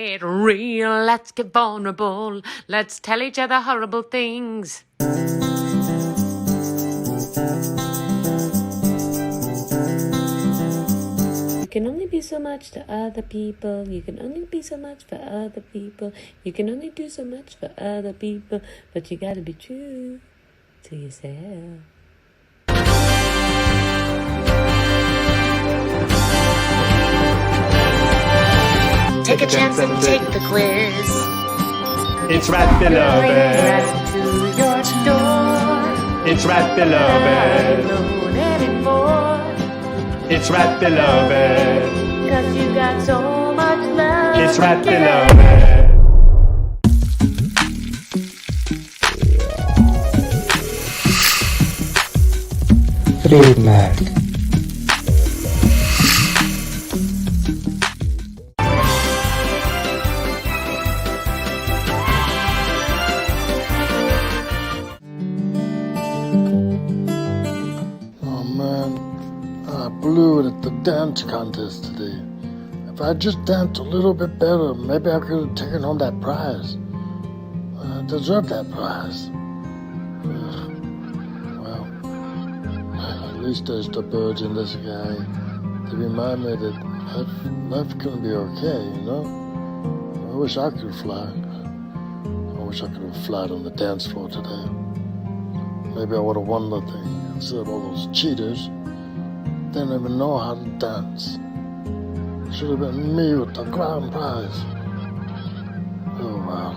get real. Let's get vulnerable. Let's tell each other horrible things. You can only be so much to other people. You can only be so much for other people. You can only do so much for other people. But you gotta be true to yourself. Take a chance and take the quiz. It's right below bed. Right to your door. It's right below bed. Download anymore. It's right below bed. 'Cause you got so much love. It's right to below give. bed. Relax. Oh man, I blew it at the dance contest today. If I just danced a little bit better, maybe I could have taken home that prize. I deserve that prize. Well, at least there's the birds in the sky to remind me that life can be okay, you know? I wish I could fly. I wish I could have flied on the dance floor today. Maybe I would have won the thing. Instead of all those cheaters, they didn't even know how to dance. Should have been me with the grand prize. Oh wow.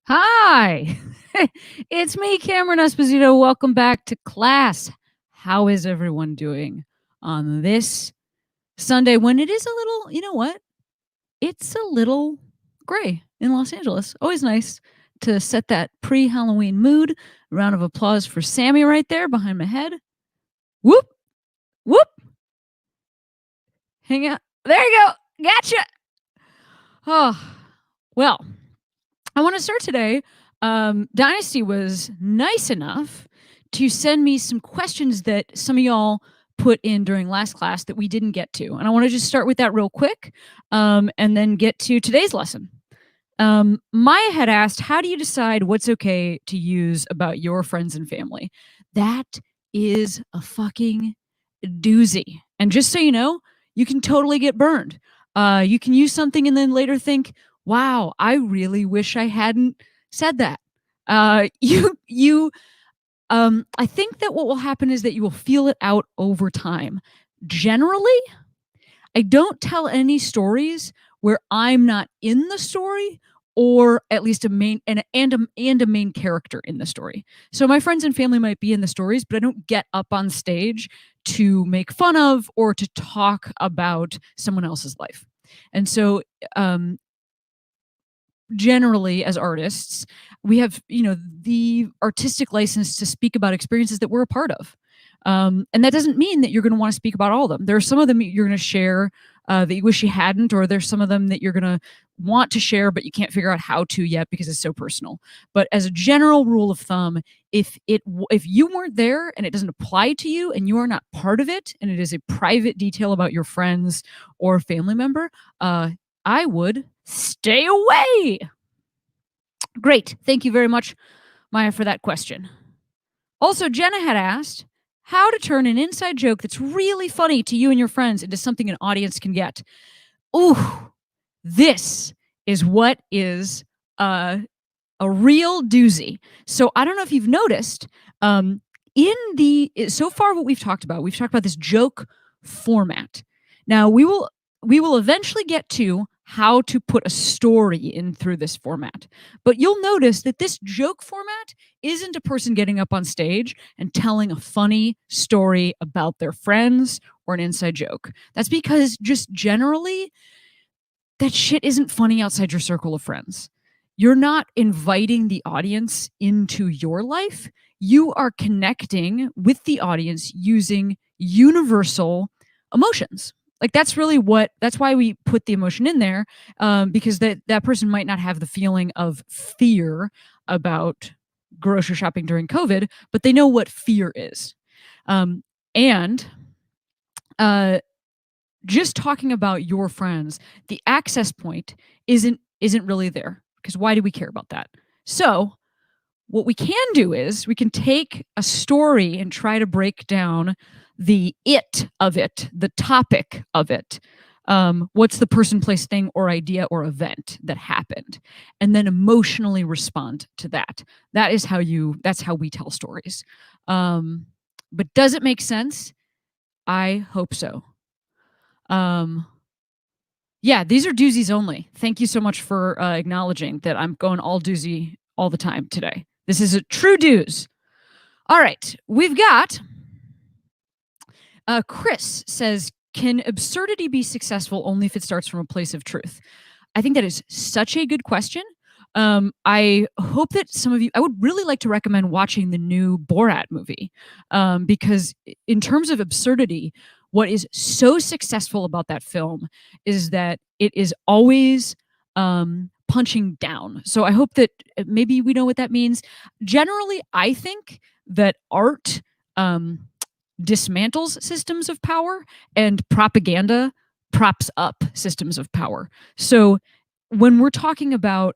Hi, it's me, Cameron Esposito. Welcome back to class. How is everyone doing on this Sunday when it is a little, you know what? It's a little gray in Los Angeles. Always nice to set that pre-Halloween mood. A round of applause for Sammy right there behind my head. Whoop, whoop. Hang out. There you go. Gotcha. Oh, well, I want to start today. Dynasty was nice enough to send me some questions that some of y'all put in during last class that we didn't get to. And I want to just start with that real quick and then get to today's lesson. Maya had asked, how do you decide what's okay to use about your friends and family? That is a fucking doozy. And just so you know, you can totally get burned. You can use something and then later think, wow, I really wish I hadn't said that. I think that what will happen is that you will feel it out over time. Generally, I don't tell any stories where I'm not in the story, or at least a main and a main character in the story. So my friends and family might be in the stories, but I don't get up on stage to make fun of or to talk about someone else's life. And so generally as artists, we have, the artistic license to speak about experiences that we're a part of. And that doesn't mean that you're going to want to speak about all of them. There are some of them you're going to share that you wish you hadn't, or there's some of them that you're going to want to share, but you can't figure out how to yet because it's so personal. But as a general rule of thumb, if you weren't there and it doesn't apply to you and you are not part of it, and it is a private detail about your friends or family member, I would stay away. Great. Thank you very much, Maya, for that question. Also, Jenna had asked how to turn an inside joke that's really funny to you and your friends into something an audience can get. Ooh, this is what is a real doozy. So I don't know if you've noticed, so far what we've talked about this joke format. Now we will eventually get to how to put a story in through this format. But you'll notice that this joke format isn't a person getting up on stage and telling a funny story about their friends or an inside joke. That's because just generally, that shit isn't funny outside your circle of friends. You're not inviting the audience into your life. You are connecting with the audience using universal emotions. Like that's why we put the emotion in there, because that person might not have the feeling of fear about grocery shopping during COVID, but they know what fear is. And just talking about your friends, the access point isn't really there, because why do we care about that? So what we can do is we can take a story and try to break down the of it, the topic of it. What's the person, place, thing, or idea or event that happened, and then emotionally respond to that. That's how we tell stories. But does it make sense? I hope so. Yeah, these are doozies only. Thank you so much for acknowledging that I'm going all doozy all the time today. This is a true dooz. All right, we've got Chris says, can absurdity be successful only if it starts from a place of truth? I think that is such a good question. I hope that some of you, I would really like to recommend watching the new Borat movie, because in terms of absurdity, what is so successful about that film is that it is always punching down. So I hope that maybe we know what that means. Generally, I think that art dismantles systems of power and propaganda props up systems of power. So when we're talking about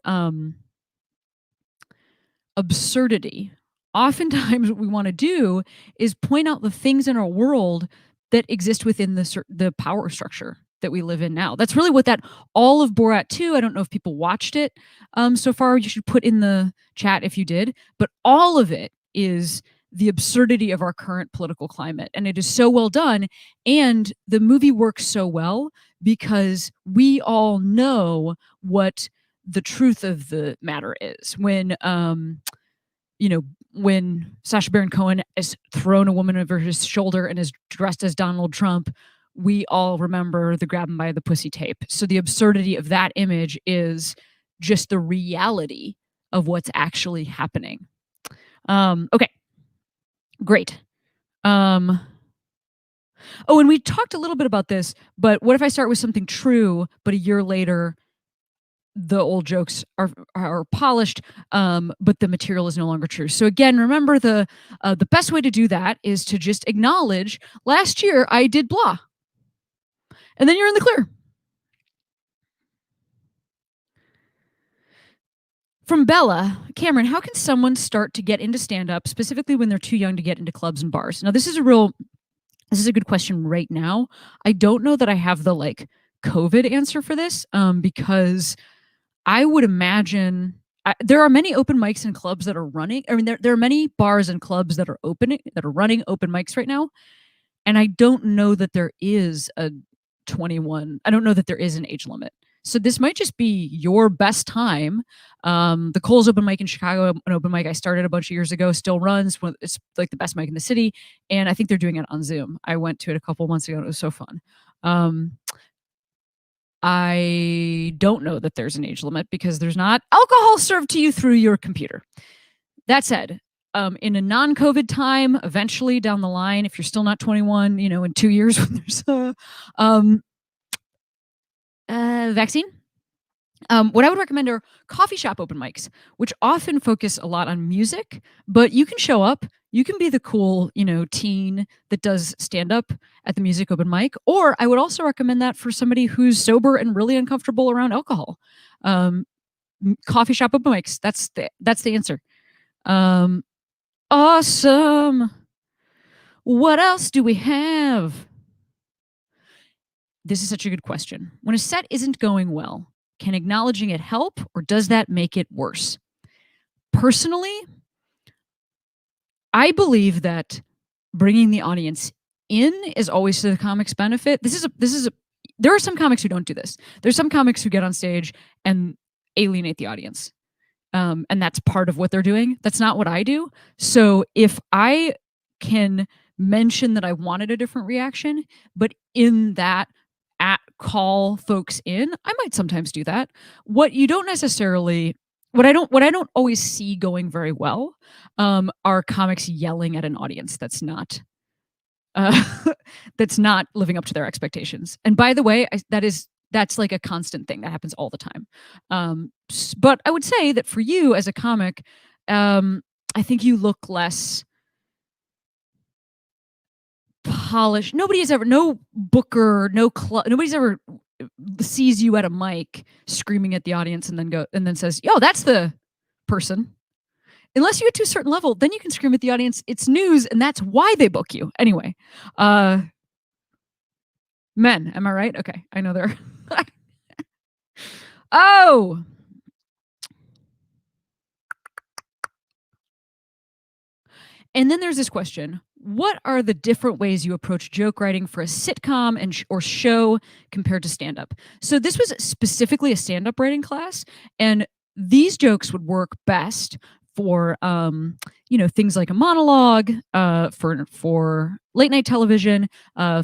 absurdity, oftentimes what we want to do is point out the things in our world that exist within the power structure that we live in now. That's really what all of Borat 2, I don't know if people watched it so far, you should put in the chat if you did, but all of it is the absurdity of our current political climate. And it is so well done. And the movie works so well because we all know what the truth of the matter is. When when Sacha Baron Cohen has thrown a woman over his shoulder and is dressed as Donald Trump, we all remember the grab him by the pussy tape. So the absurdity of that image is just the reality of what's actually happening. Okay, great. Oh, and we talked a little bit about this, but what if I start with something true, but a year later the old jokes are polished, but the material is no longer true? So again, remember the best way to do that is to just acknowledge last year I did blah, and then you're in the clear. From Bella, Cameron, how can someone start to get into stand-up, specifically when they're too young to get into clubs and bars? Now, this is a good question right now. I don't know that I have the COVID answer for this, because I would imagine there are many open mics and clubs that are running. I mean, there are many bars and clubs that are running open mics right now, and I don't know that there is a 21. I don't know that there is an age limit. So this might just be your best time. The Cole's open mic in Chicago, an open mic I started a bunch of years ago, still runs. It's like the best mic in the city, and I think they're doing it on Zoom. I went to it a couple months ago, and it was so fun. I don't know that there's an age limit because there's not alcohol served to you through your computer. That said, in a non-COVID time, eventually down the line, if you're still not 21, in 2 years when there's a vaccine, what I would recommend are coffee shop open mics, which often focus a lot on music, but you can show up. You can be the cool, teen that does stand up at the music open mic. Or I would also recommend that for somebody who's sober and really uncomfortable around alcohol. Coffee shop open mics. That's the answer. Awesome. What else do we have? This is such a good question. When a set isn't going well, can acknowledging it help, or does that make it worse? Personally, I believe that bringing the audience in is always to the comic's benefit. There are some comics who don't do this. There's some comics who get on stage and alienate the audience. And that's part of what they're doing. That's not what I do. So if I can mention that I wanted a different reaction, but in that call folks in, I might sometimes do that. What I don't always see going very well are comics yelling at an audience that's not living up to their expectations. And by the way, that's like a constant thing that happens all the time. But I would say that for you as a comic, I think you look less polished. No booker, nobody's ever sees you at a mic screaming at the audience and then says, "Yo, that's the person." Unless you get to a certain level, then you can scream at the audience. It's news, and that's why they book you. Anyway, men, am I right? Okay, I know they're. Oh. And then there's this question: what are the different ways you approach joke writing for a sitcom or show compared to stand-up? So this was specifically a stand-up writing class, and these jokes would work best for things like a monologue, for late night television,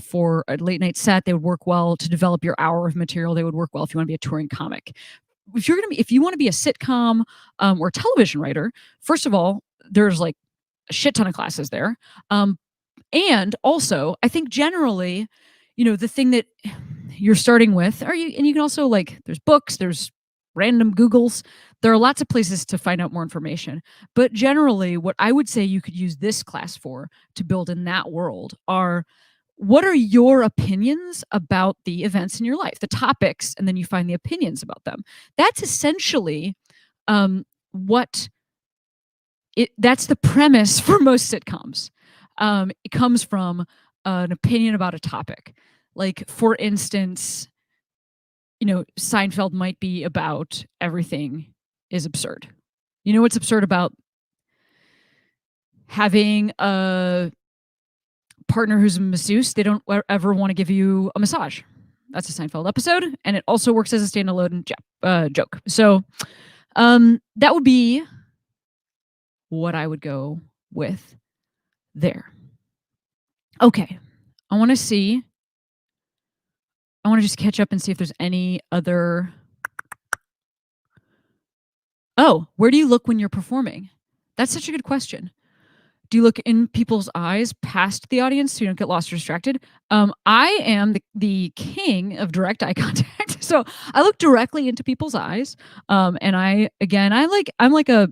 for a late night set. They would work well to develop your hour of material. They would work well if you want to be a touring comic. If you want to be a sitcom or television writer, first of all, there's like a shit ton of classes there. And also, I think generally, the thing that you're starting with, and you can also there's books, there's random Googles. There are lots of places to find out more information. But generally, what I would say you could use this class for to build in that world are, what are your opinions about the events in your life, the topics, and then you find the opinions about them. That's essentially that's the premise for most sitcoms. It comes from an opinion about a topic. Like, for instance, Seinfeld might be about everything is absurd. What's absurd about having a partner who's a masseuse? They don't ever want to give you a massage. That's a Seinfeld episode, and it also works as a standalone joke. So that would be what I would go with there. Okay. I want to just catch up and see if there's any other. Oh, where do you look when you're performing? That's such a good question. Do you look in people's eyes past the audience so you don't get lost or distracted? I am the king of direct eye contact. So I look directly into people's eyes. And I'm like a,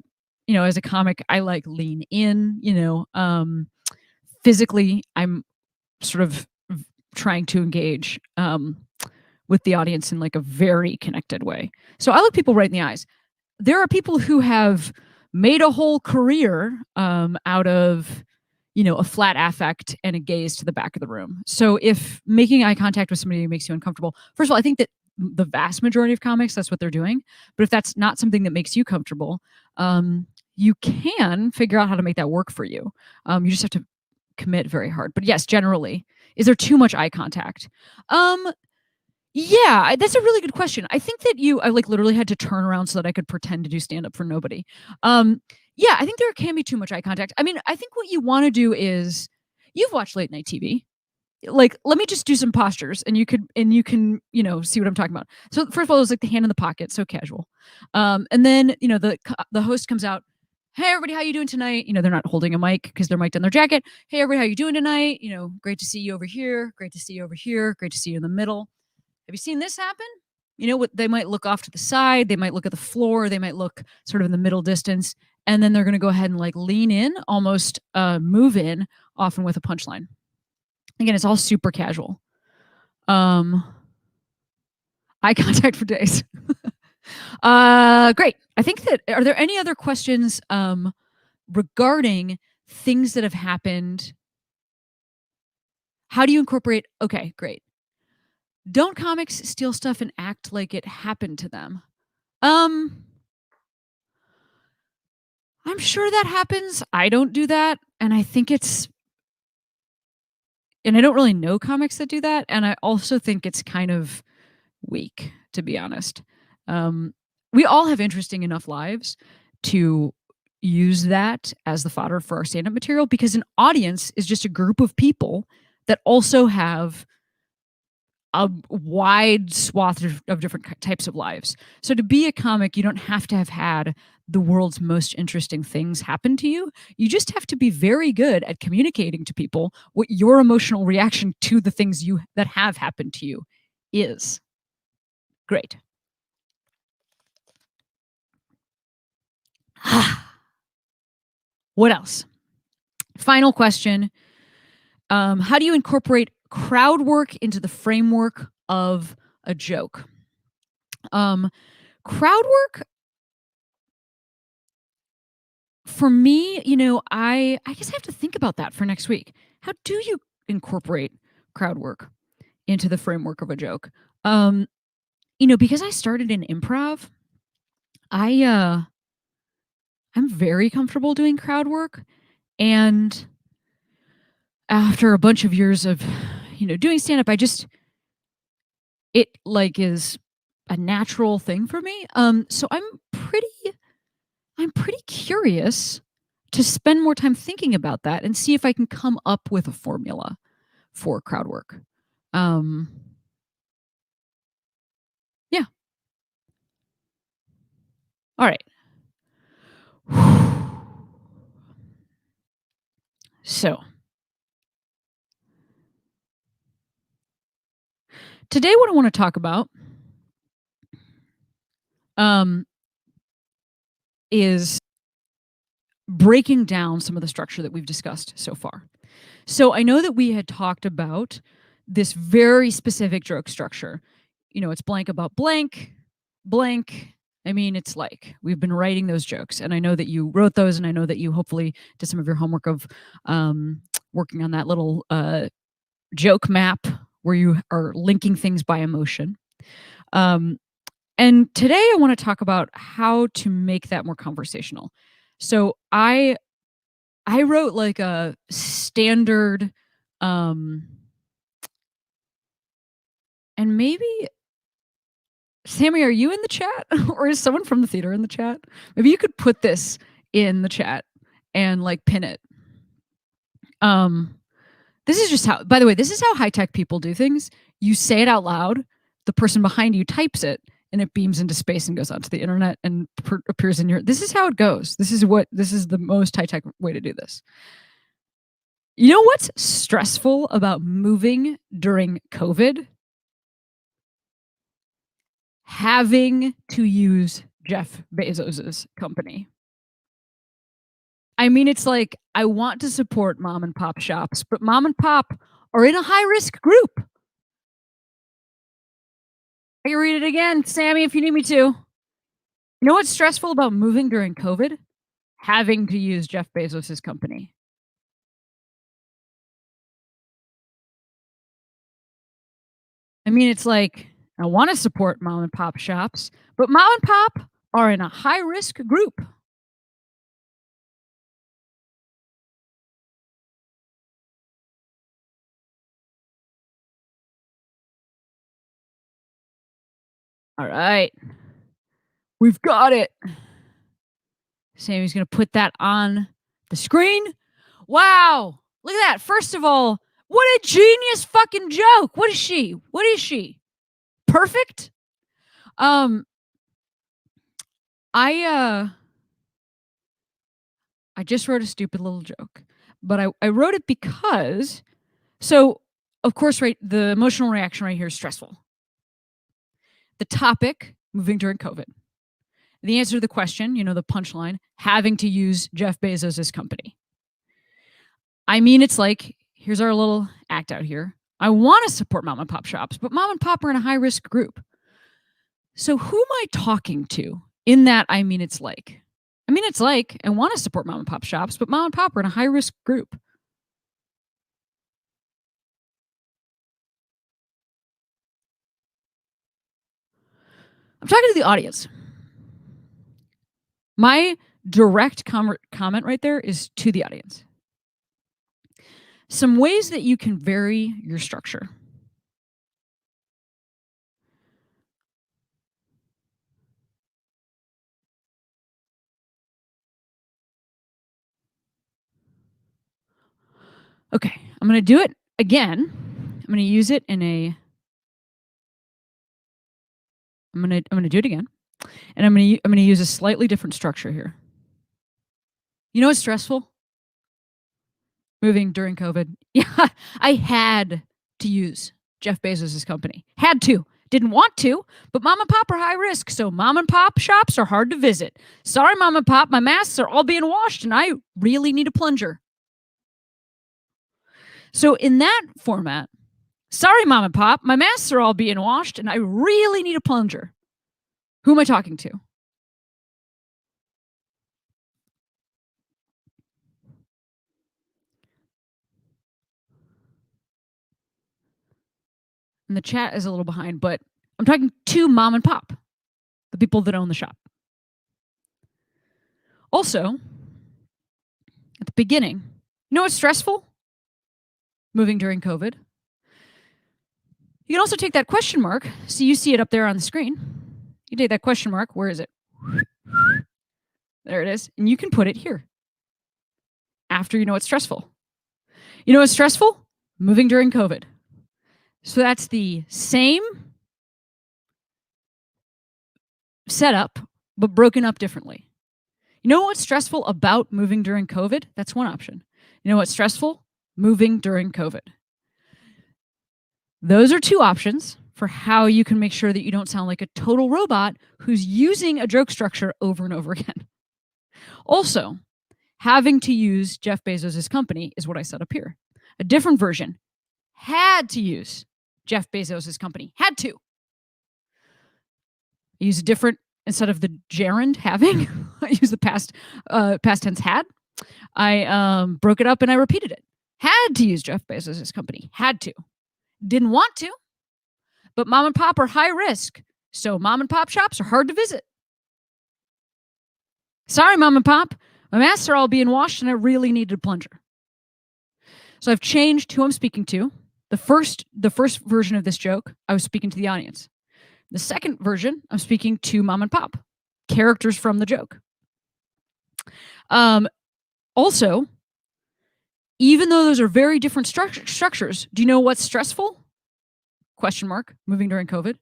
as a comic, I like lean in, physically, I'm sort of trying to engage with the audience in like a very connected way. So I look people right in the eyes. There are people who have made a whole career out of, a flat affect and a gaze to the back of the room. So if making eye contact with somebody makes you uncomfortable, first of all, I think that the vast majority of comics, that's what they're doing. But if that's not something that makes you comfortable, you can figure out how to make that work for you. You just have to commit very hard. But yes, generally, is there too much eye contact? Yeah, that's a really good question. I think that I like literally had to turn around so that I could pretend to do stand up for nobody. Yeah, I think there can be too much eye contact. I mean, I think what you want to do is you've watched late night TV. Like, let me just do some postures and you can, see what I'm talking about. So first of all, it was like the hand in the pocket, so casual. And then, the host comes out, "Hey everybody, how you doing tonight?" They're not holding a mic because they're mic'd in their jacket. "Hey everybody, how you doing tonight? Great to see you over here. Great to see you over here. Great to see you in the middle. Have you seen this happen?" What they might look off to the side, they might look at the floor, they might look sort of in the middle distance, and then they're going to go ahead and like lean in, almost move in, often with a punchline. Again, it's all super casual. Eye contact for days. Great. I think that, are there any other questions regarding things that have happened? How do you incorporate? Okay, great. Don't comics steal stuff and act like it happened to them? I'm sure that happens. I don't do that. And I think and I don't really know comics that do that. And I also think it's kind of weak, to be honest. We all have interesting enough lives to use that as the fodder for our stand-up material, because an audience is just a group of people that also have a wide swath of different types of lives. So to be a comic, you don't have to have had the world's most interesting things happen to you. You just have to be very good at communicating to people what your emotional reaction to the things that have happened to you is. Great. What else? Final question. How do you incorporate crowd work into the framework of a joke? Crowd work, for me, I guess I have to think about that for next week. How do you incorporate crowd work into the framework of a joke? Because I started in improv, I'm very comfortable doing crowd work. And after a bunch of years of, doing stand-up, it like is a natural thing for me. So I'm pretty curious to spend more time thinking about that and see if I can come up with a formula for crowd work. Yeah. All right. So today what I want to talk about is breaking down some of the structure that we've discussed so far. So I know that we had talked about this very specific joke structure. It's blank about blank, blank. I mean, it's like we've been writing those jokes, and I know that you wrote those, and I know that you hopefully did some of your homework of working on that little joke map where you are linking things by emotion. And today I want to talk about how to make that more conversational. So I wrote like a standard, and maybe Sammy, are you in the chat or is someone from the theater in the chat? Maybe you could put this in the chat and like pin it. This is just how, by the way, this is how high-tech people do things. You say it out loud, the person behind you types it, and it beams into space and goes out to the internet and appears in your, this is how it goes. This is the most high-tech way to do this. You know what's stressful about moving during COVID? Having to use Jeff Bezos's company. I mean, it's like, I want to support mom and pop shops, but mom and pop are in a high-risk group. I can read it again, Sammy, if you need me to. You know what's stressful about moving during COVID? Having to use Jeff Bezos's company. I mean, it's like, I want to support mom and pop shops, but mom and pop are in a high-risk group. All right. We've got it. Sammy's going to put that on the screen. Wow. Look at that. First of all, what a genius fucking joke. What is she? What is she? Perfect? I just wrote a stupid little joke, but I wrote it because, so of course, right, the emotional reaction right here is stressful. The topic, moving during COVID. The answer to the question, you know, the punchline, having to use Jeff Bezos's company. I mean, it's like, here's our little act out here. I want to support mom and pop shops, but mom and pop are in a high-risk group. So who am I talking to in that I mean it's like? I mean, it's like, I want to support mom and pop shops, but mom and pop are in a high-risk group. I'm talking to the audience. My direct comment right there is to the audience. Some ways that you can vary your structure. Okay, I'm going to do it again. I'm going to use it in a, I'm going to do it again. And I'm going to use a slightly different structure here. You know what's stressful? Moving during COVID. Yeah, I had to use Jeff Bezos's company. Had to. Didn't want to, but mom and pop are high risk, so mom and pop shops are hard to visit. Sorry, mom and pop, my masks are all being washed and I really need a plunger. So in that format, sorry, mom and pop, my masks are all being washed and I really need a plunger. Who am I talking to? And the chat is a little behind, but I'm talking to mom and pop, the people that own the shop. Also, at the beginning, you know what's stressful? Moving during COVID. You can also take that question mark. So you see it up there on the screen. You take that question mark. Where is it? There it is. And you can put it here. After you know what's stressful. You know what's stressful? Moving during COVID. So that's the same setup, but broken up differently. You know what's stressful about moving during COVID? That's one option. You know what's stressful? Moving during COVID. Those are two options for how you can make sure that you don't sound like a total robot who's using a joke structure over and over again. Also, having to use Jeff Bezos's company is what I set up here. A different version. Had to use Jeff Bezos's company. Had to. I use a different, instead of the gerund having, I use the past tense had. I broke it up and I repeated it. Had to use Jeff Bezos's company. Had to. Didn't want to, but mom and pop are high risk, so mom and pop shops are hard to visit. Sorry, mom and pop, my masks are all being washed and I really needed a plunger. So I've changed who I'm speaking to. The first version of this joke, I was speaking to the audience. The second version, I'm speaking to mom and pop, characters from the joke. Also, even though those are very different structures, do you know what's stressful? Question mark. Moving during COVID.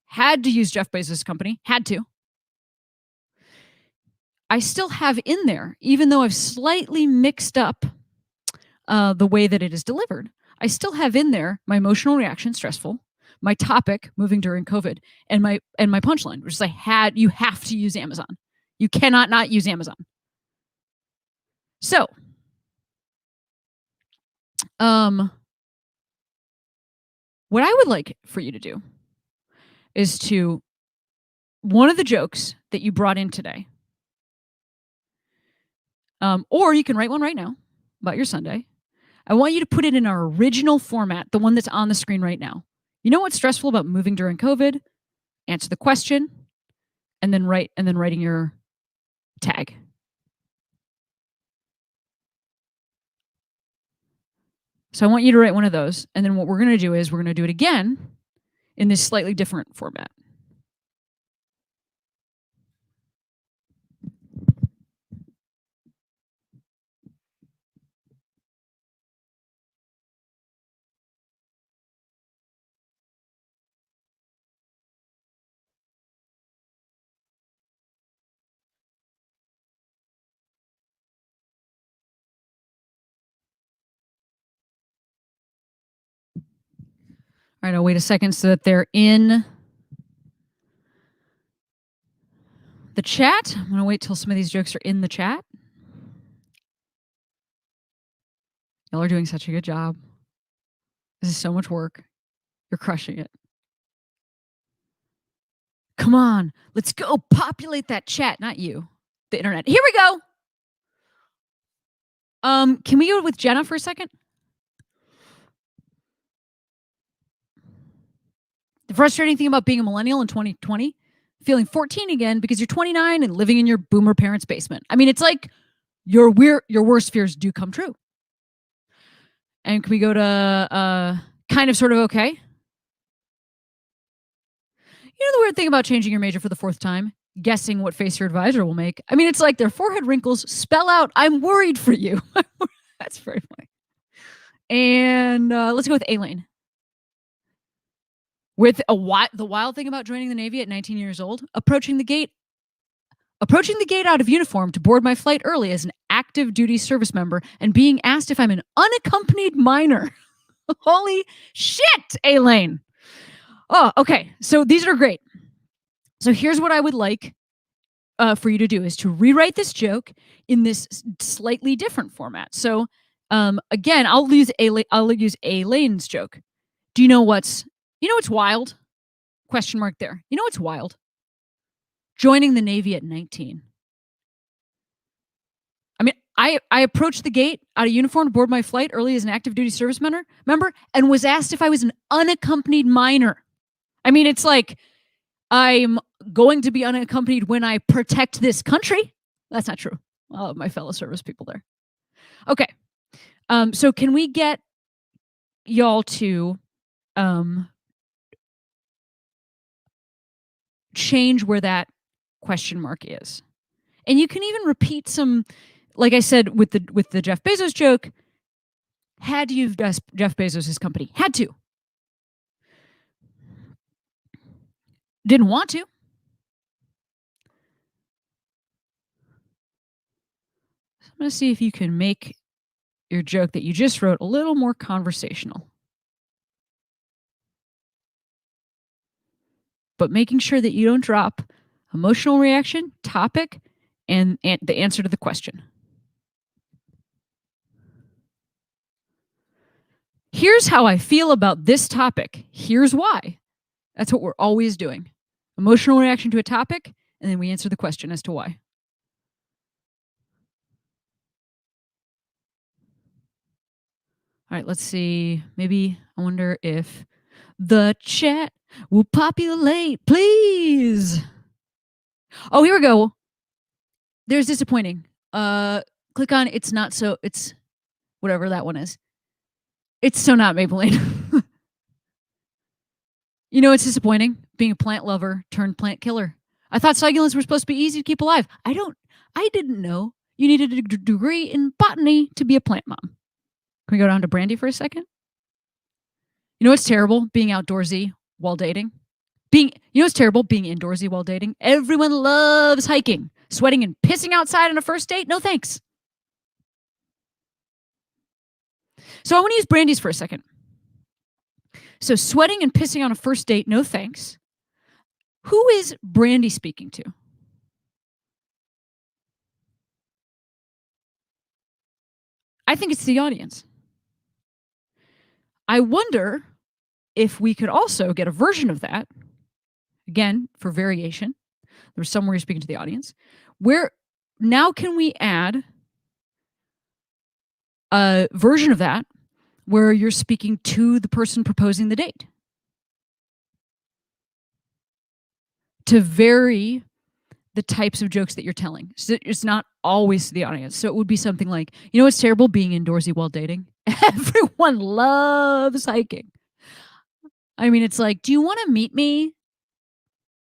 Had to use Jeff Bezos' company. Had to. I still have in there, even though I've slightly mixed up the way that it is delivered, I still have in there my emotional reaction, stressful, my topic, moving during COVID, and my punchline, which is you have to use Amazon. You cannot not use Amazon. So, what I would like for you to do is to, one of the jokes that you brought in today, or you can write one right now about your Sunday. I want you to put it in our original format, the one that's on the screen right now. You know what's stressful about moving during COVID? Answer the question, and then writing your tag. So I want you to write one of those, and then what we're going to do is we're going to do it again in this slightly different format. All right, I'll wait a second so that they're in the chat. I'm going to wait till some of these jokes are in the chat. Y'all are doing such a good job. This is so much work. You're crushing it. Come on, let's go populate that chat, not you, the internet. Here we go. Can we go with Jenna for a second? The frustrating thing about being a millennial in 2020, feeling 14 again because you're 29 and living in your boomer parents' basement. I mean, it's like your worst fears do come true. And can we go to kind of sort of okay? You know the weird thing about changing your major for the fourth time? Guessing what face your advisor will make. I mean, it's like their forehead wrinkles spell out, I'm worried for you. That's very funny. And let's go with Elaine. With the wild thing about joining the Navy at 19 years old, approaching the gate out of uniform to board my flight early as an active duty service member and being asked if I'm an unaccompanied minor. Holy shit, Elaine. Oh, okay. So these are great. So here's what I would like for you to do is to rewrite this joke in this slightly different format. So again, I'll use Elaine's joke. Do you know what's wild? Question mark there. You know what's wild? Joining the Navy at 19. I mean, I approached the gate out of uniform to board my flight early as an active duty service member and was asked if I was an unaccompanied minor. I mean, it's like I'm going to be unaccompanied when I protect this country. That's not true. All of my fellow service people there. Okay. So can we get y'all to change where that question mark is? And you can even repeat some, like I said with the Jeff Bezos joke, had to use Jeff Bezos' company. Had to. Didn't want to. So I'm going to see if you can make your joke that you just wrote a little more conversational. But making sure that you don't drop emotional reaction, topic, and the answer to the question. Here's how I feel about this topic. Here's why. That's what we're always doing. Emotional reaction to a topic, and then we answer the question as to why. All right, let's see. Maybe I wonder if the chat will populate, please. Oh, here we go. There's disappointing. Click on it's whatever that one is. It's so not Maybelline. You know, it's disappointing being a plant lover turned plant killer. I thought succulents were supposed to be easy to keep alive. I didn't know you needed a degree in botany to be a plant mom. Can we go down to Brandy for a second? You know what's terrible? Being outdoorsy while dating. You know what's terrible? Being indoorsy while dating. Everyone loves hiking. Sweating and pissing outside on a first date? No thanks. So I want to use Brandy's for a second. So sweating and pissing on a first date? No thanks. Who is Brandy speaking to? I think it's the audience. I wonder if we could also get a version of that, again, for variation. There's somewhere you're speaking to the audience. Where now can we add a version of that where you're speaking to the person proposing the date? To vary the types of jokes that you're telling. So it's not always to the audience. So it would be something like, you know what's terrible? Being indoorsy while dating. Everyone loves hiking. I mean, it's like, do you want to meet me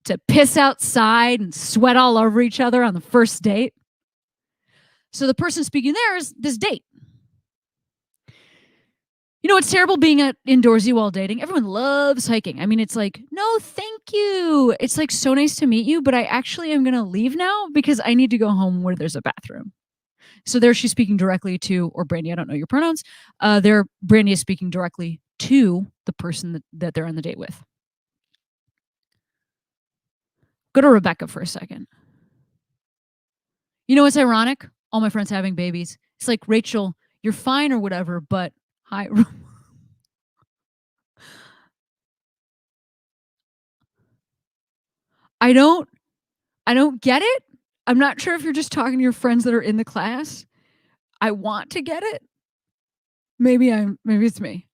to piss outside and sweat all over each other on the first date? So the person speaking there is this date. You know, it's terrible being indoorsy while dating. Everyone loves hiking. I mean, it's like, no, thank you. It's like so nice to meet you, but I actually am going to leave now because I need to go home where there's a bathroom. So there she's speaking directly to, or Brandy, I don't know your pronouns. Brandy is speaking directly to the person that they're on the date with. Go to Rebecca for a second. You know what's ironic? All my friends having babies. It's like, Rachel, you're fine or whatever, but hi. I don't get it. I'm not sure if you're just talking to your friends that are in the class. I want to get it. Maybe it's me.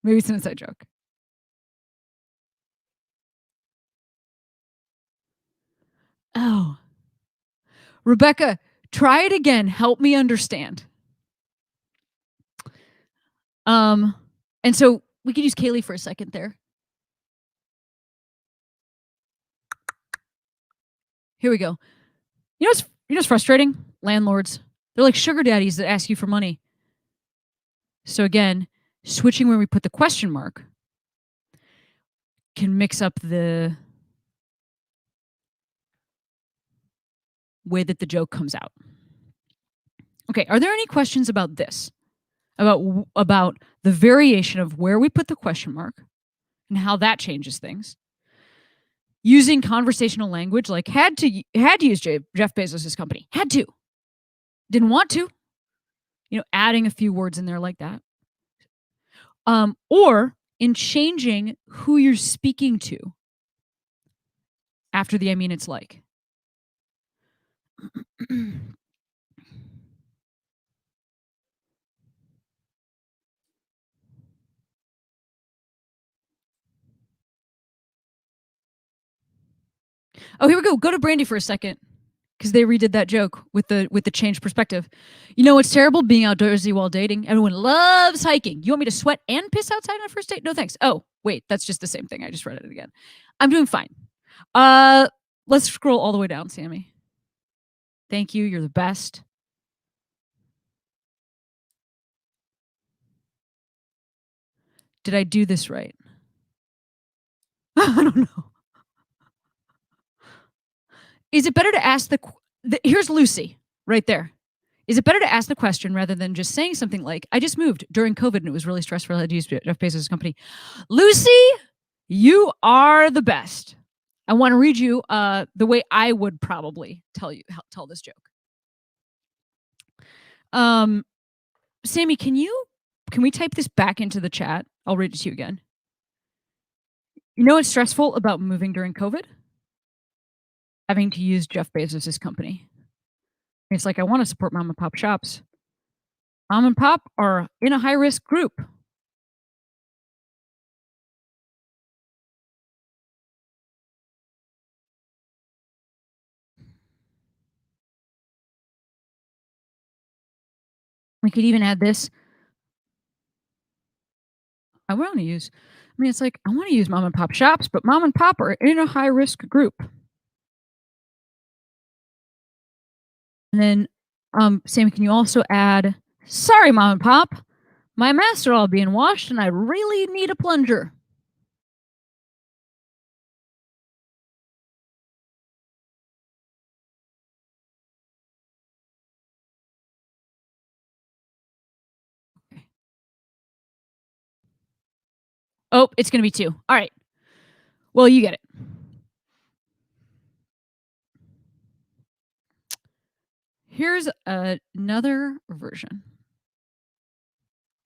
Maybe it's an inside joke. Oh. Rebecca, try it again. Help me understand. And so we could use Kaylee for a second there. Here we go. You know what's frustrating? Landlords. They're like sugar daddies that ask you for money. So again, switching where we put the question mark can mix up the way that the joke comes out. Okay, are there any questions about this? About the variation of where we put the question mark and how that changes things? Using conversational language, like had to use Jeff Bezos' company. Had to. Didn't want to. You know, adding a few words in there like that. Or in changing who you're speaking to after the I mean it's like. Oh, here we go. Go to Brandy for a second, because they redid that joke with the changed perspective. You know, it's terrible being outdoorsy while dating. Everyone loves hiking. You want me to sweat and piss outside on a first date? No, thanks. Oh, wait, that's just the same thing. I just read it again. I'm doing fine. Let's scroll all the way down, Sammy. Thank you. You're the best. Did I do this right? I don't know. Is it better to ask here's Lucy right there. Is it better to ask the question rather than just saying something like, I just moved during COVID and it was really stressful. I had to use Jeff Bezos' company. Lucy, you are the best. I want to read you the way I would probably tell this joke. Sammy, can we type this back into the chat? I'll read it to you again. You know what's stressful about moving during COVID? Having to use Jeff Bezos' company. It's like, I want to support mom and pop shops. Mom and pop are in a high-risk group. We could even add this. It's like, I want to use mom and pop shops, but mom and pop are in a high-risk group. And then Sam, can you also add, sorry, Mom and Pop, my masks are all being washed and I really need a plunger. Oh, it's going to be 2. All right. Well, you get it. Here's another version.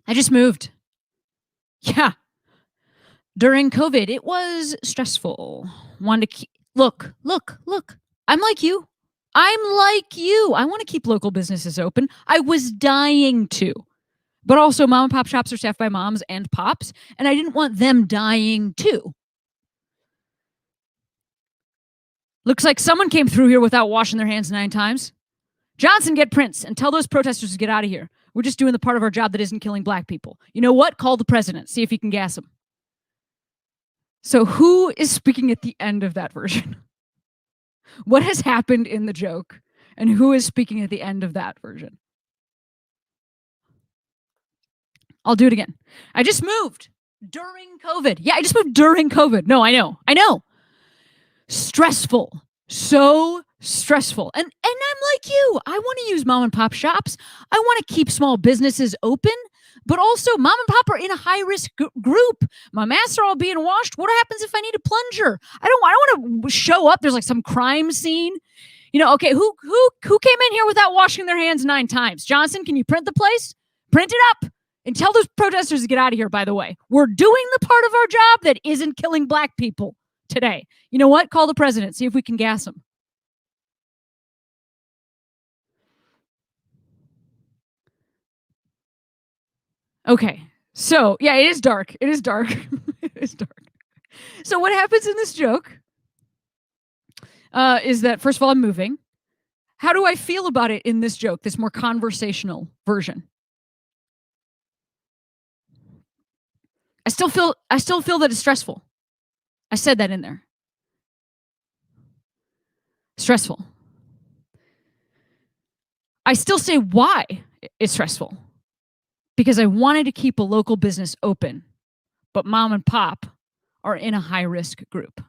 I just moved. Yeah. During COVID, it was stressful. Wanted to look. I'm like you. I want to keep local businesses open. I was dying to. But also, mom and pop shops are staffed by moms and pops, and I didn't want them dying too. Looks like someone came through here without washing their hands 9 times. Johnson, get Prince and tell those protesters to get out of here. We're just doing the part of our job that isn't killing black people. You know what? Call the president. See if he can gas him. So who is speaking at the end of that version? What has happened in the joke? And who is speaking at the end of that version? I'll do it again. I just moved during COVID. Yeah, I just moved during COVID. No, I know. Stressful. So stressful. And I'm like you. I want to use mom and pop shops. I want to keep small businesses open, but also mom and pop are in a high risk group. My masks are all being washed. What happens if I need a plunger? I don't want to show up. There's like some crime scene. Okay, who came in here without washing their hands 9 times? Johnson, can you print the place? Print it up and tell those protesters to get out of here, by the way. We're doing the part of our job that isn't killing black people today. You know what? Call the president. See if we can gas him. Okay. So, yeah, it is dark. It is dark. So what happens in this joke is that, first of all, I'm moving. How do I feel about it in this joke, this more conversational version? I still feel that it's stressful. I said that in there. Stressful. I still say why it's stressful. Because I wanted to keep a local business open, but mom and pop are in a high-risk group.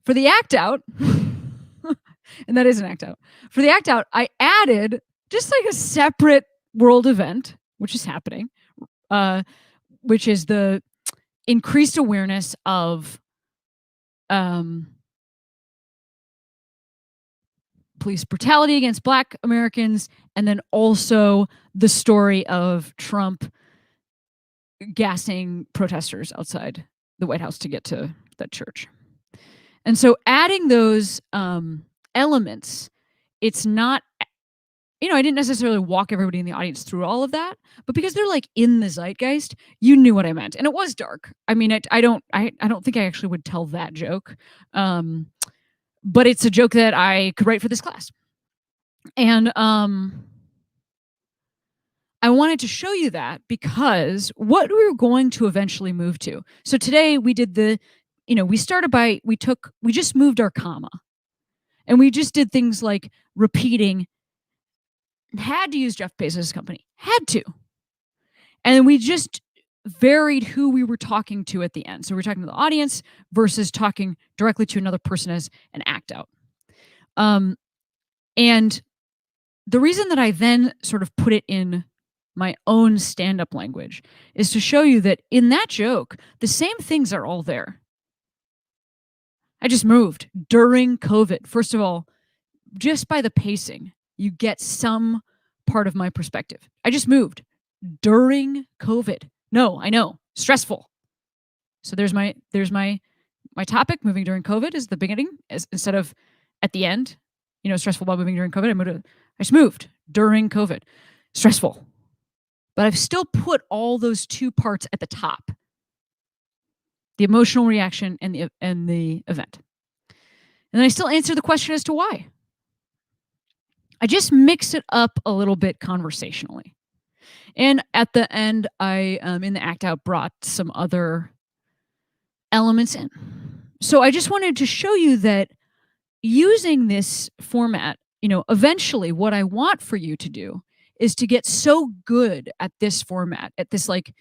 For the act out, and that is an act out. For the act out, I added just like a separate world event, which is happening, which is the increased awareness of police brutality against black Americans, and then also the story of Trump gassing protesters outside the White House to get to that church. And so adding those elements, it's not, I didn't necessarily walk everybody in the audience through all of that, but because they're like in the zeitgeist, you knew what I meant. And it was dark. I mean, I don't think I actually would tell that joke. But it's a joke that I could write for this class. And I wanted to show you that because what we were going to eventually move to. So today we did we started by, we just moved our comma. And we just did things like repeating, had to use Jeff Bezos' company, had to. And we just varied who we were talking to at the end. So we're talking to the audience versus talking directly to another person as an act out. And the reason that I then sort of put it in my own stand-up language is to show you that in that joke, the same things are all there. I just moved during COVID. First of all, just by the pacing, you get some part of my perspective. I just moved during COVID. No, I know, stressful. So there's my topic. Moving during COVID is the beginning, instead of at the end. Stressful while moving during COVID. I just moved during COVID. Stressful, but I've still put all those 2 parts at the top: the emotional reaction and the event. And then I still answer the question as to why. I just mix it up a little bit conversationally. And at the end, I, in the act out, brought some other elements in. So I just wanted to show you that using this format eventually what I want for you to do is to get so good at this format, at this like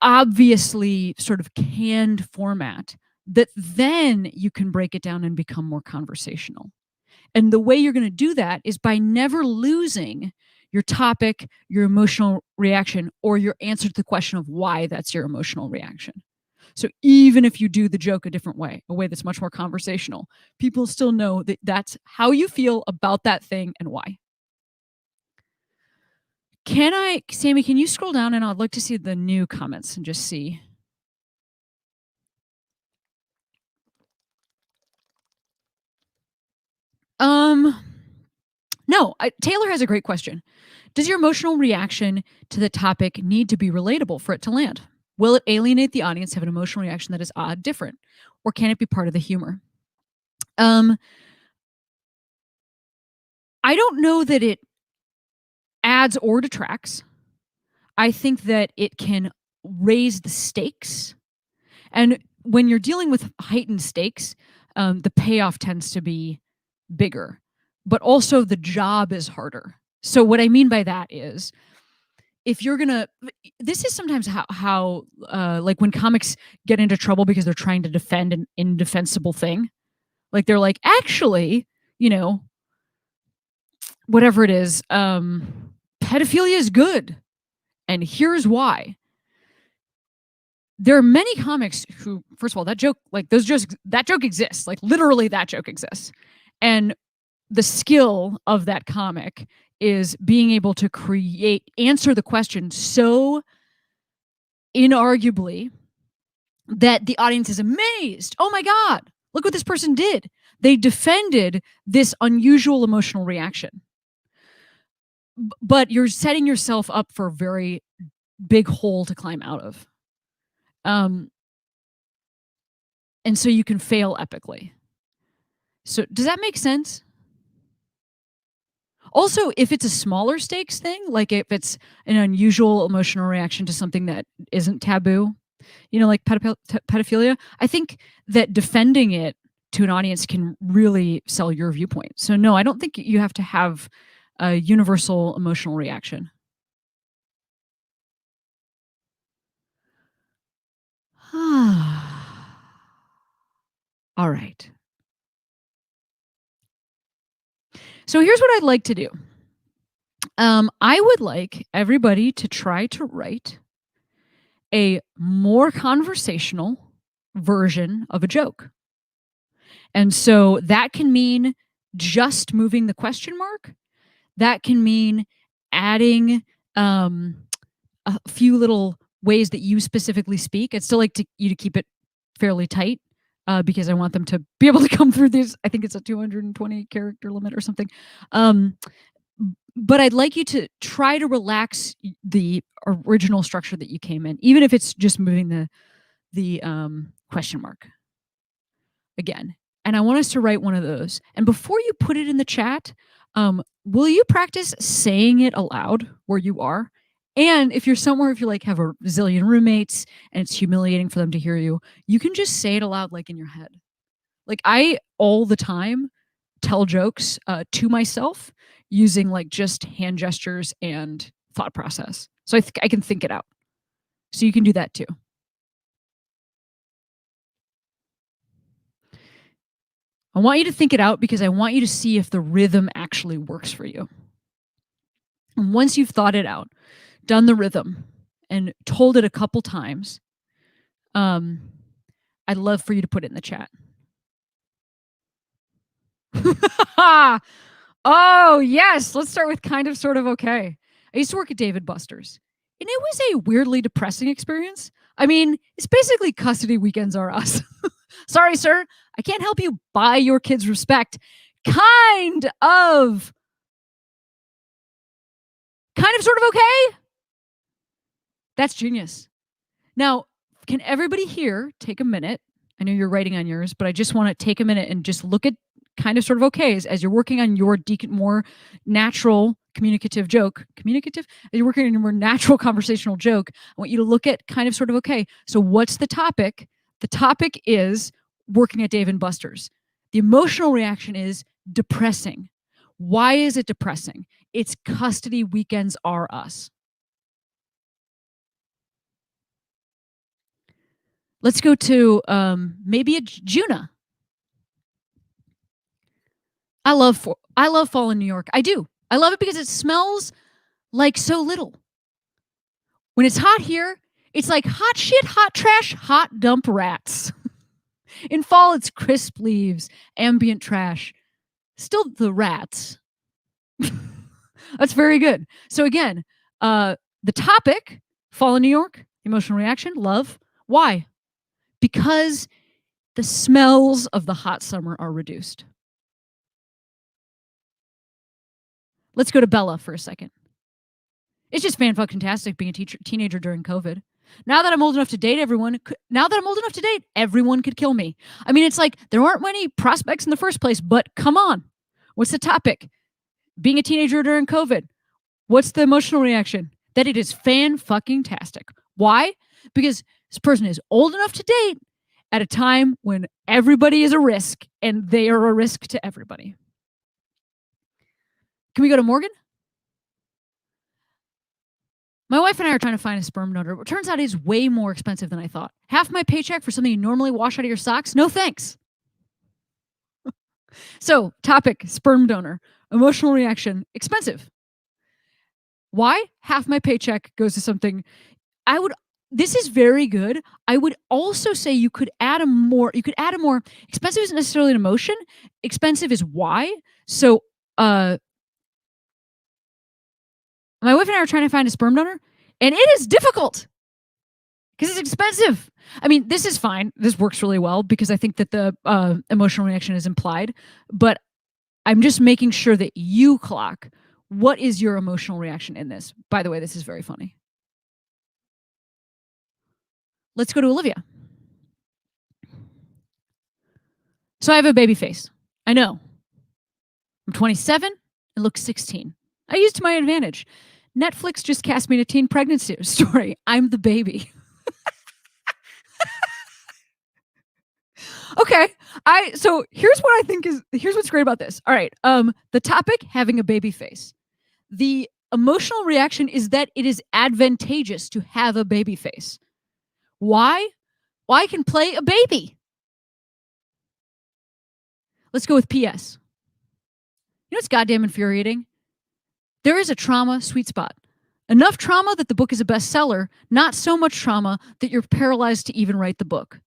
obviously sort of canned format, that then you can break it down and become more conversational. And the way you're going to do that is by never losing your topic, your emotional reaction, or your answer to the question of why that's your emotional reaction. So even if you do the joke a different way, a way that's much more conversational, people still know that that's how you feel about that thing and why. Sammy, can you scroll down, and I'd like to see the new comments and just see. No, Taylor has a great question. Does your emotional reaction to the topic need to be relatable for it to land? Will it alienate the audience, have an emotional reaction that is odd, different, or can it be part of the humor? I don't know that it adds or detracts. I think that it can raise the stakes. And when you're dealing with heightened stakes, the payoff tends to be bigger, but also the job is harder. So what I mean by that is, if you're gonna, this is sometimes how like when comics get into trouble because they're trying to defend an indefensible thing. Like they're like, actually, whatever it is, pedophilia is good, and here's why. There are many comics who, first of all, that joke exists. Like literally that joke exists. And the skill of that comic is being able to answer the question so inarguably that the audience is amazed. Oh my God, look what this person did. They defended this unusual emotional reaction. But you're setting yourself up for a very big hole to climb out of. And so you can fail epically. So does that make sense? Also, if it's a smaller stakes thing, like if it's an unusual emotional reaction to something that isn't taboo, like pedophilia, I think that defending it to an audience can really sell your viewpoint. So no, I don't think you have to have a universal emotional reaction. All right. So here's what I'd like to do. I would like everybody to try to write a more conversational version of a joke. And so that can mean just moving the question mark. That can mean adding a few little ways that you specifically speak. I'd still like you to keep it fairly tight because I want them to be able to come through these. I think it's a 220 character limit or something. But I'd like you to try to relax the original structure that you came in, even if it's just moving the question mark again. And I want us to write one of those. And before you put it in the chat, will you practice saying it aloud where you are? And if you're somewhere, if you like have a zillion roommates and it's humiliating for them to hear you, you can just say it aloud, like in your head. Like I all the time tell jokes to myself using like just hand gestures and thought process. So I can think it out. So you can do that too. I want you to think it out because I want you to see if the rhythm actually works for you. And once you've thought it out, done the rhythm, and told it a couple times, I'd love for you to put it in the chat. Oh, yes. Let's start with kind of, sort of, okay. I used to work at Dave & Buster's, and it was a weirdly depressing experience. I mean, it's basically Custody Weekends Are Us. Sorry, sir. I can't help you buy your kids respect. Kind of, sort of, okay? That's genius. Now, can everybody here take a minute? I know you're writing on yours, but I just want to take a minute and just look at kind of, sort of, okay as you're working on your more natural communicative joke. Communicative? As you're working on your more natural conversational joke, I want you to look at kind of, sort of, okay. So what's the topic? The topic is working at Dave & Buster's. The emotional reaction is depressing. Why is it depressing? It's custody weekends are us. Let's go to maybe a Juna. I love fall in New York. I do. I love it because it smells like so little. When it's hot here, it's like hot shit, hot trash, hot dump rats. In fall, it's crisp leaves, ambient trash. Still the rats. That's very good. So again, the topic, fall in New York, emotional reaction, love. Why? Because the smells of the hot summer are reduced. Let's go to Bella for a second. It's just fan-fucking-tastic being a teenager during COVID. Now that I'm old enough to date everyone, everyone could kill me. I mean, it's like there aren't many prospects in the first place, but come on. What's the topic? Being a teenager during COVID. What's the emotional reaction? That it is fan-fucking-tastic. Why? Because this person is old enough to date at a time when everybody is a risk and they are a risk to everybody. Can we go to Morgan? My wife and I are trying to find a sperm donor. It turns out it's way more expensive than I thought. Half my paycheck for something you normally wash out of your socks? No thanks. So, topic, sperm donor. Emotional reaction, expensive. Why? Half my paycheck goes to something this is very good. I would also say you could add a more expensive isn't necessarily an emotion. Expensive is why. So, my wife and I are trying to find a sperm donor, and it is difficult because it's expensive. I mean, this is fine. This works really well because I think that the emotional reaction is implied, but I'm just making sure that you clock what is your emotional reaction in this. By the way, this is very funny. Let's go to Olivia. So I have a baby face. I know. I'm 27 and look 16. I used to my advantage. Netflix just cast me in a teen pregnancy story. I'm the baby. Okay. So here's what's great about this. All right. The topic, having a baby face. The emotional reaction is that it is advantageous to have a baby face. Why? Well, I can play a baby. Let's go with PS. You know what's goddamn infuriating? There is a trauma sweet spot. Enough trauma that the book is a bestseller, not so much trauma that you're paralyzed to even write the book.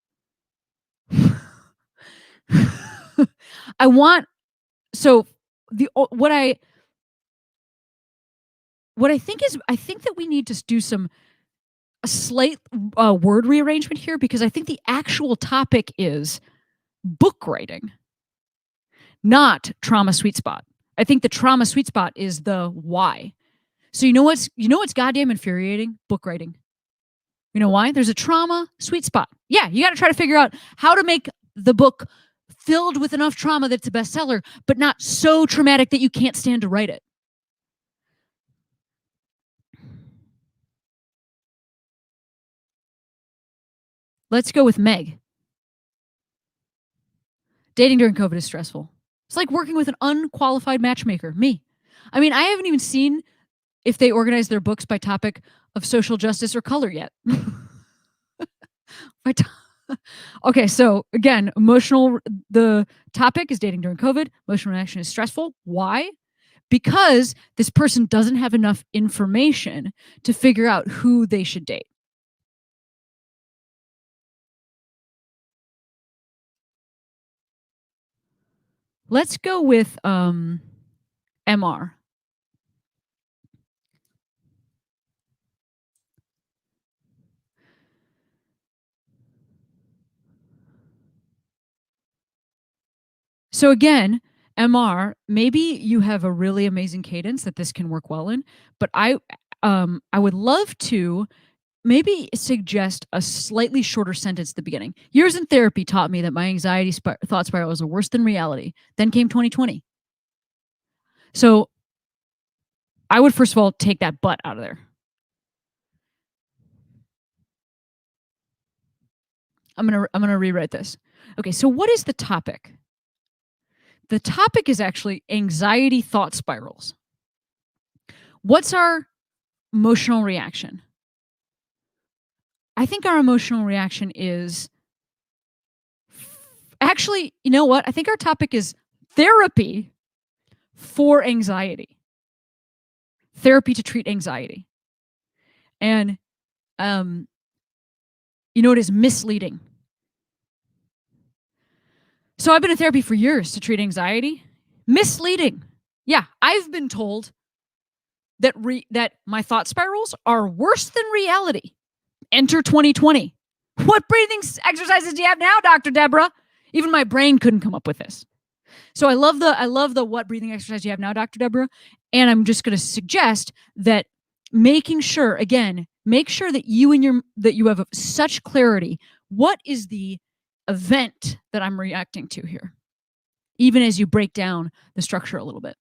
What I think that we need to do a slight word rearrangement here, because I think the actual topic is book writing, not trauma sweet spot. I think the trauma sweet spot is the why. So you know what's goddamn infuriating? Book writing. You know why? There's a trauma sweet spot. Yeah, you got to try to figure out how to make the book filled with enough trauma that it's a bestseller, but not so traumatic that you can't stand to write it. Let's go with Meg. Dating during COVID is stressful. It's like working with an unqualified matchmaker, me. I mean, I haven't even seen if they organize their books by topic of social justice or color yet. Okay, so again, the topic is dating during COVID. Emotional reaction is stressful. Why? Because this person doesn't have enough information to figure out who they should date. Let's go with MR. So again, MR, maybe you have a really amazing cadence that this can work well in, but I would love to maybe suggest a slightly shorter sentence at the beginning. Years in therapy taught me that my anxiety thought spirals are worse than reality. Then came 2020. So I would first of all take that but out of there. I'm gonna rewrite this. Okay, so what is the topic? the topic is actually anxiety thought spirals. What's our emotional reaction? I think our emotional reaction is actually, you know what? I think our topic is therapy for anxiety. Therapy to treat anxiety. And you know, it is misleading. So I've been in therapy for years to treat anxiety. Misleading. Yeah, I've been told that that my thought spirals are worse than reality. Enter 2020. What breathing exercises do you have now, Dr. Deborah? Even my brain couldn't come up with this. So I love the what breathing exercise you have now, Dr. Deborah. And I'm just going to suggest that making sure, again, make sure that you have such clarity. What is the event that I'm reacting to here? Even as you break down the structure a little bit.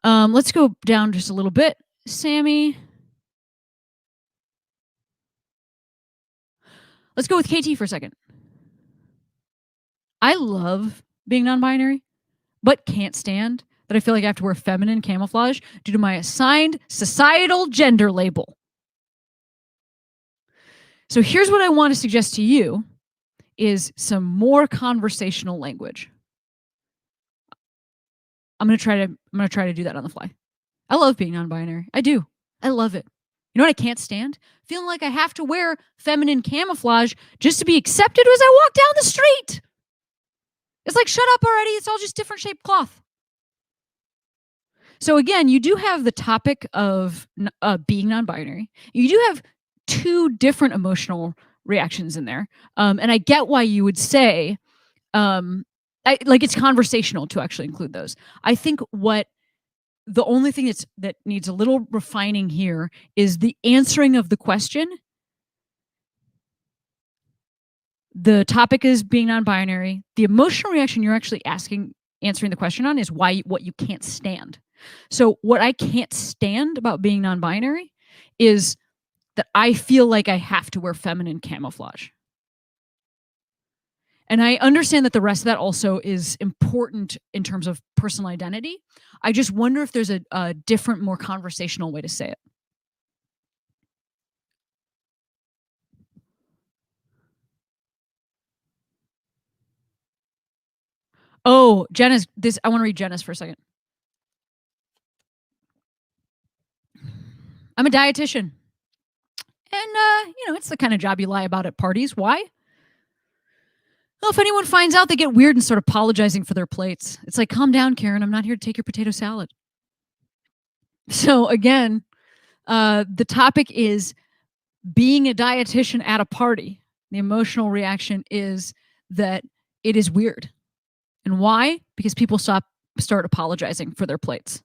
Let's go down just a little bit. Sammy. Let's go with KT for a second. I love being non-binary, but can't stand that I feel like I have to wear feminine camouflage due to my assigned societal gender label. So here's what I want to suggest to you is some more conversational language. I'm going to try to do that on the fly. I love being non-binary. I do. I love it. You know what I can't stand? Feeling like I have to wear feminine camouflage just to be accepted as I walk down the street. It's like, shut up already. It's all just different shaped cloth. So again, you do have the topic of being non-binary. You do have two different emotional reactions in there. And I get why you would say, it's conversational to actually include those. I think the only thing that needs a little refining here is the answering of the question. The topic is being non-binary. The emotional reaction you're actually answering the question on is what you can't stand. So what I can't stand about being non-binary is that I feel like I have to wear feminine camouflage. And I understand that the rest of that also is important in terms of personal identity. I just wonder if there's a different, more conversational way to say it. Oh, Jenna's this. I want to read Jenna's for a second. I'm a dietitian. And, it's the kind of job you lie about at parties. Why? Well, if anyone finds out, they get weird and start apologizing for their plates. It's like, calm down, Karen. I'm not here to take your potato salad. So again, the topic is being a dietitian at a party. The emotional reaction is that it is weird. And why? Because people start apologizing for their plates.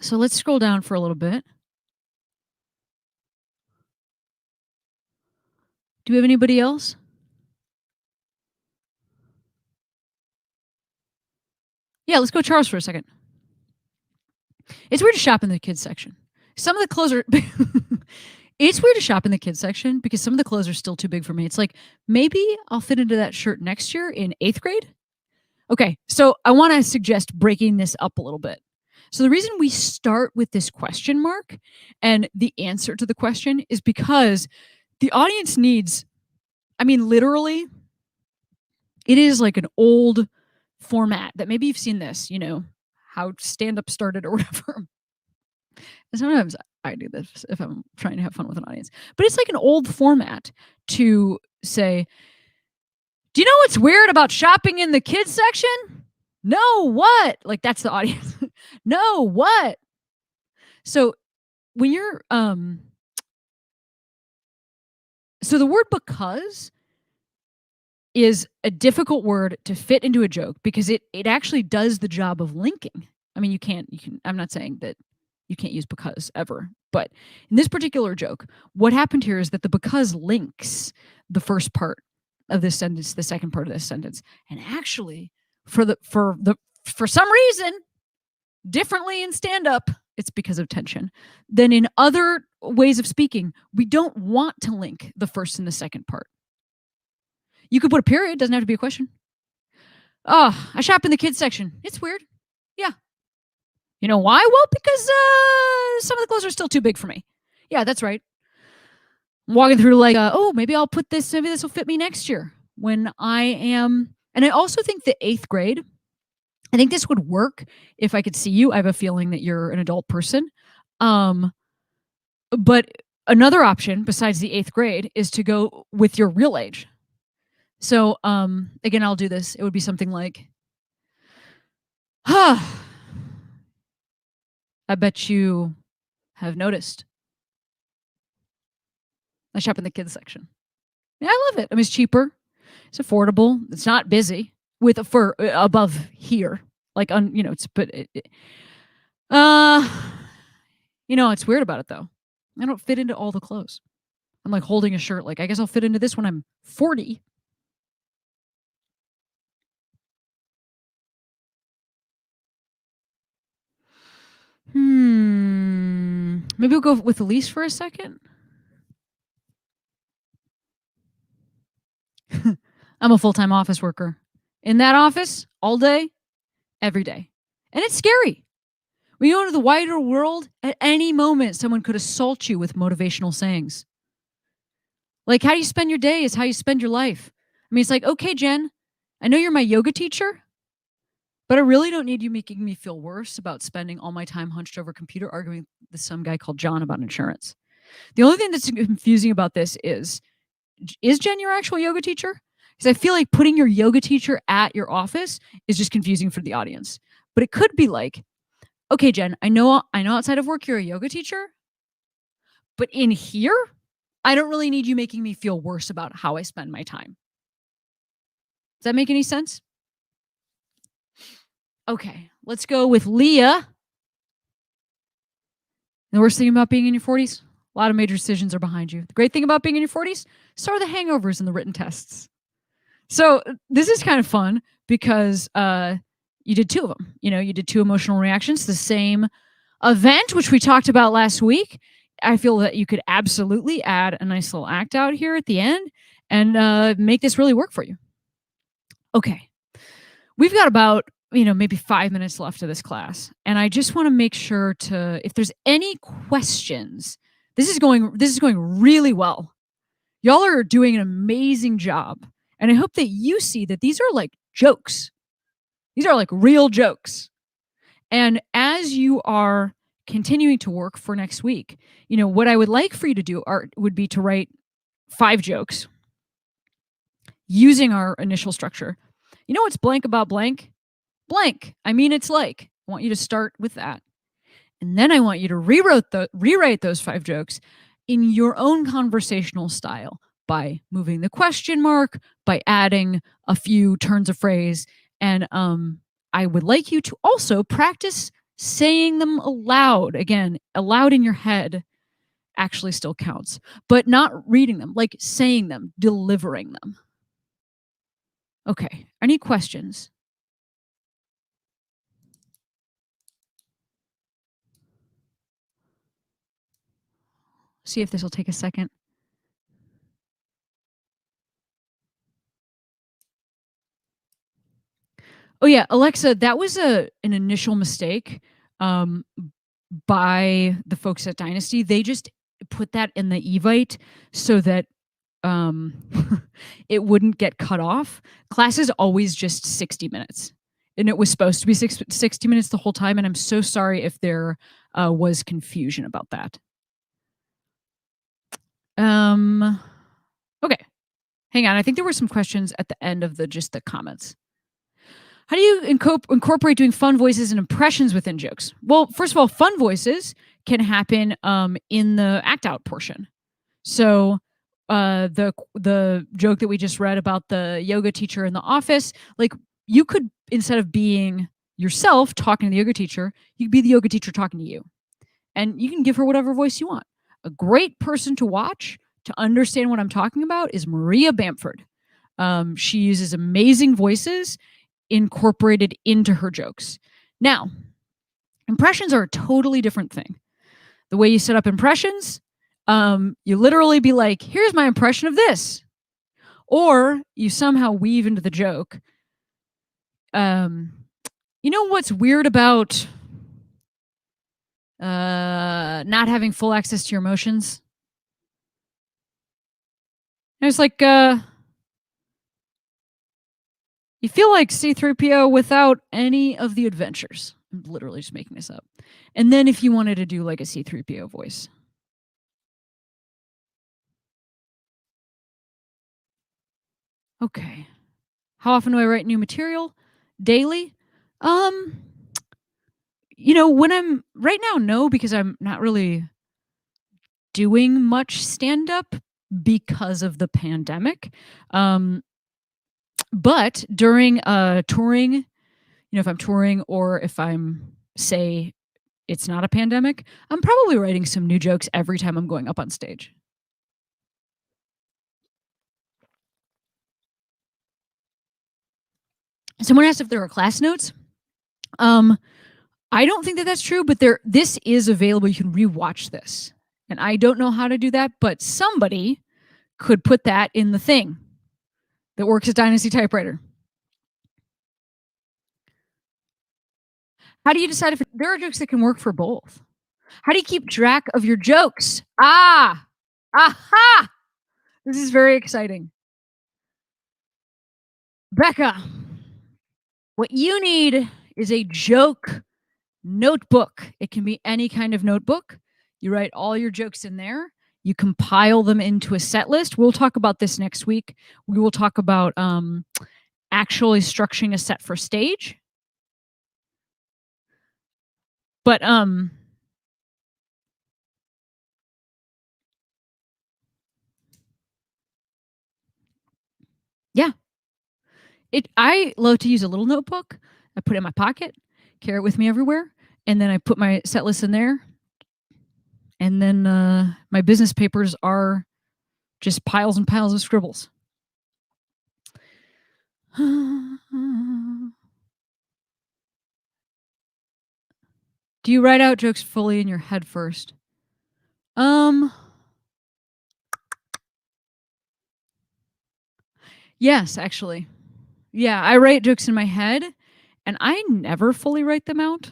So let's scroll down for a little bit. Do we have anybody else? Yeah, let's go Charles for a second. It's weird to shop in the kids section. Some of the clothes are... It's weird to shop in the kids section because some of the clothes are still too big for me. It's like, maybe I'll fit into that shirt next year in 8th grade. Okay, so I want to suggest breaking this up a little bit. So the reason we start with this question mark and the answer to the question is because the audience needs, literally, it is like an old format that maybe you've seen this, how stand-up started or whatever. And sometimes I do this if I'm trying to have fun with an audience. But it's like an old format to say, do you know what's weird about shopping in the kids section? No, what? Like, that's the audience. No, what? So when you're, so the word because is a difficult word to fit into a joke because it actually does the job of linking. You can, I'm not saying that you can't use because ever, but in this particular joke, what happened here is that the because links the first part of this sentence, the second part of this sentence, and actually for some reason, differently in stand-up, it's because of tension, than in other ways of speaking, we don't want to link the first and the second part. You could put a period, doesn't have to be a question. Oh, I shop in the kids section. It's weird. Yeah. You know why? Well, because some of the clothes are still too big for me. Yeah, that's right. I'm walking through like, oh, maybe I'll put this, maybe this will fit me next year when I am. And I also think the 8th grade, I think this would work if I could see you. I have a feeling that you're an adult person. But another option besides the 8th grade is to go with your real age. So, again, I'll do this. It would be something like, I bet you have noticed. I shop in the kids section. Yeah, I love it. I mean, it's cheaper. It's affordable. It's not busy with for above here. Like, it's, but, it's weird about it though. I don't fit into all the clothes. I'm like holding a shirt. Like, I guess I'll fit into this when I'm 40. Maybe we'll go with Elise for a second. I'm a full-time office worker. In that office, all day, every day. And it's scary. When you go into the wider world, at any moment, someone could assault you with motivational sayings. Like, how you spend your day is how you spend your life. I mean, it's like, okay, Jen, I know you're my yoga teacher, but I really don't need you making me feel worse about spending all my time hunched over a computer arguing with some guy called John about insurance. The only thing that's confusing about this is Jen your actual yoga teacher? Because I feel like putting your yoga teacher at your office is just confusing for the audience. But it could be like, okay, Jen, I know outside of work you're a yoga teacher, but in here, I don't really need you making me feel worse about how I spend my time. Does that make any sense? Okay, let's go with Leah. The worst thing about being in your 40s, a lot of major decisions are behind you. The great thing about being in your 40s, so are the hangovers and the written tests. So this is kind of fun because you did 2 of them. You did 2 emotional reactions, the same event, which we talked about last week. I feel that you could absolutely add a nice little act out here at the end and make this really work for you. Okay. We've got about, maybe 5 minutes left of this class. And I just want to make sure if there's any questions, this is going really well. Y'all are doing an amazing job. And I hope that you see that these are like jokes. These are like real jokes. And as you are continuing to work for next week, what I would like for you to do would be to write 5 jokes using our initial structure. What's blank about blank? Blank. I mean, it's like, I want you to start with that. And then I want you to rewrite those 5 jokes in your own conversational style by moving the question mark, by adding a few turns of phrase. And I would like you to also practice saying them aloud. Again, aloud in your head actually still counts, but not reading them, like saying them, delivering them. Okay, any questions? See if this will take a second. Oh yeah, Alexa, that was an initial mistake by the folks at Dynasty. They just put that in the Evite so that it wouldn't get cut off. Class is always just 60 minutes. And it was supposed to be 60 minutes the whole time. And I'm so sorry if there was confusion about that. Okay. Hang on. I think there were some questions at the end of the comments. How do you incorporate doing fun voices and impressions within jokes? Well, first of all, fun voices can happen in the act out portion. So the joke that we just read about the yoga teacher in the office, like you could, instead of being yourself talking to the yoga teacher, you could be the yoga teacher talking to you. And you can give her whatever voice you want. A great person to watch to understand what I'm talking about is Maria Bamford. She uses amazing voices incorporated into her jokes. Now, impressions are a totally different thing. The way you set up impressions, you literally be like, here's my impression of this. Or you somehow weave into the joke, You know what's weird about not having full access to your emotions? It's like you feel like C-3PO without any of the adventures. I'm literally just making this up. And then if you wanted to do like a C-3PO voice. Okay. How often do I write new material? Daily? You know, when I'm right now, no, because I'm not really doing much stand up because of the pandemic. But during touring, you know, if I'm touring or if I'm, say, it's not a pandemic, I'm probably writing some new jokes every time I'm going up on stage. Someone asked if there are class notes. I don't think that that's true, but this is available. You can rewatch this. And I don't know how to do that, but somebody could put that in the thing that works as Dynasty Typewriter. How do you decide if there are jokes that can work for both? How do you keep track of your jokes? Aha! This is very exciting. Becca, what you need is a joke notebook. It can be any kind of notebook. You write all your jokes in there. You compile them into a set list. We'll talk about this next week. We will talk about actually structuring a set for stage. But yeah. I love to use a little notebook. I put it in my pocket, carry it with me everywhere, and then I put my set list in there. And then my business papers are just piles and piles of scribbles. Do you write out jokes fully in your head first? Yes, actually. Yeah, I write jokes in my head and I never fully write them out.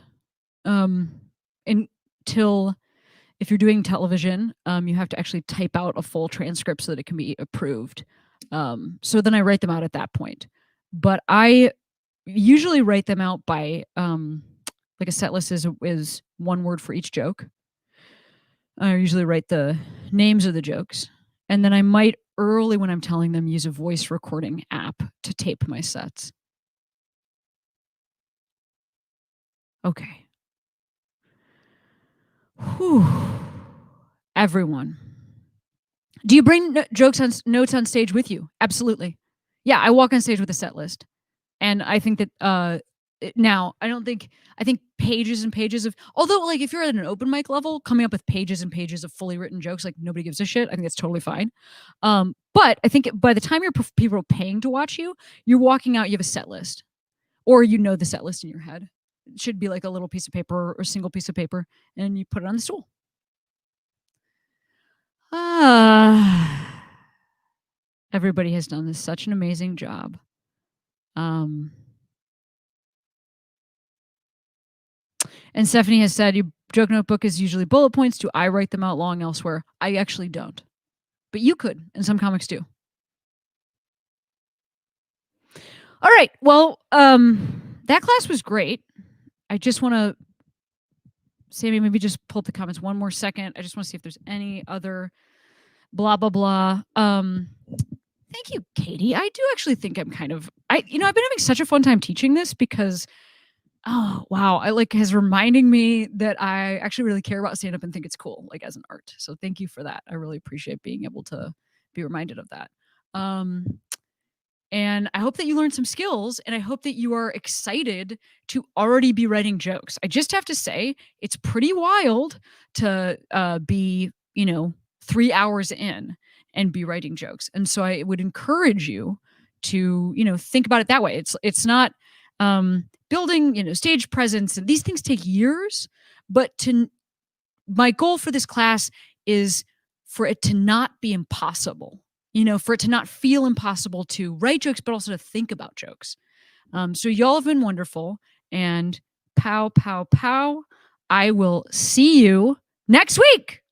Until if you're doing television, you have to actually type out a full transcript so that it can be approved. So then I write them out at that point. But I usually write them out by like a set list is one word for each joke. I usually write the names of the jokes. And then I might early when I'm telling them use a voice recording app to tape my sets. Okay. Whew. Everyone. Do you bring notes on stage with you? Absolutely. Yeah, I walk on stage with a set list. And I think that now I think pages and pages of, although like if you're at an open mic level, coming up with pages and pages of fully written jokes, like nobody gives a shit. I think that's totally fine. But I think by the time people are paying to watch you, you're walking out, you have a set list, or you know the set list in your head. It should be like a little piece of paper or a single piece of paper, and you put it on the stool. Everybody has done such an amazing job. And Stephanie has said, your joke notebook is usually bullet points. Do I write them out long elsewhere? I actually don't. But you could, and some comics do. All right. Well, that class was great. I just want to, Sammy, maybe just pull up the comments one more second. I just want to see if there's any other blah, blah, blah. Thank you, Katie. I do actually think I've been having such a fun time teaching this because oh, wow. Has reminding me that I actually really care about stand-up and think it's cool, like as an art. So thank you for that. I really appreciate being able to be reminded of that. And I hope that you learned some skills and I hope that you are excited to already be writing jokes. I just have to say, it's pretty wild to be, 3 hours in and be writing jokes. And so I would encourage you to, think about it that way. It's not, building, stage presence, and these things take years, but my goal for this class is for it to not be impossible, for it to not feel impossible to write jokes, but also to think about jokes. So y'all have been wonderful, and pow, pow, pow. I will see you next week.